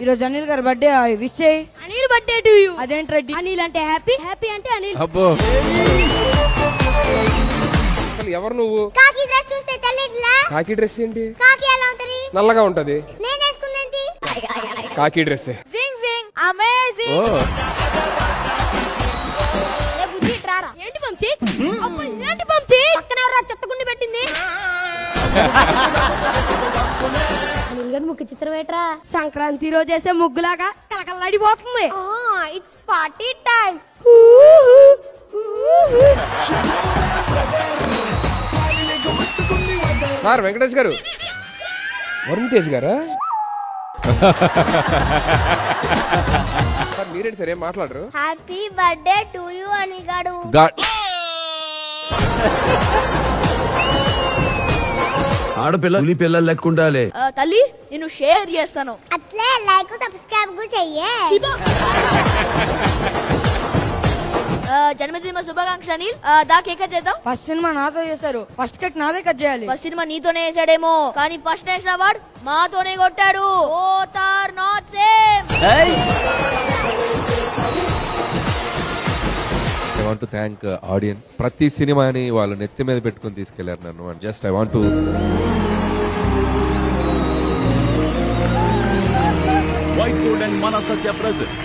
ఈరోజు అనిల్ గారి birthday wish చేయి. Anil birthday to you. అదేంటి రెడ్డి? అనిల్ అంటే హ్యాపీ, హ్యాపీ అంటే అనిల్. అబ్బో అసలు ఎవరు నువ్వు? కాకి డ్రెస్ చూస్తే తెలియదులా? కాకి డ్రెస్ ఏంటి? కాకి ఎలా ఉంటది? నల్లగా ఉంటది. నేను వేసుకునేది కాకి డ్రెస్. జింగ్ జింగ్ అమేజింగ్. ఏ బుద్ధి ట్రారా. ఏంటి పంచి? అబ్బో ఏంటి పంచి? పక్కన ఎవరో చెత్తగుండి పెట్టింది. అనిల్ గడ్ ముక్కు చిత్రం ఏట్రా? సంక్రాంతి రోజు వేసే ముగ్గులాగా కలకల్లాడిపోతుంది. It's party time. Sir Venkatesh గారు, వరుణ్ తేజ్ గారా? సార్ మీరేంటి సార్ ఏం మాట్లాడరు? Happy birthday to you Anil గడు. ఆడపిల్ల పులి పిల్లలు లెక్కుండాలే. తల్లి నేను షేర్ చేస్తాను. అట్లే లైక్ సబ్స్క్రైబ్ చెయ్యే. జన్మదిన శుభాకాంక్ష అనిల్. దా కేక్ కట్ చేద్దాం. ఫస్ట్ సినిమా నాతో చేశారు, ఫస్ట్ కేక్ నాదే కట్ చేయాలి. ఫస్ట్ సినిమా నీతోనే వేసాడేమో, కానీ ఫస్ట్ నేషన్ అవార్డ్ మాతోనే కొట్టాడు. Both are not same. I want to thank audience. ప్రతి సినిమాని వాళ్ళు నెత్తి మీద పెట్టుకొని తీసుకెళ్లారు నన్ను. And just I want to White Gold and Mana Satya presents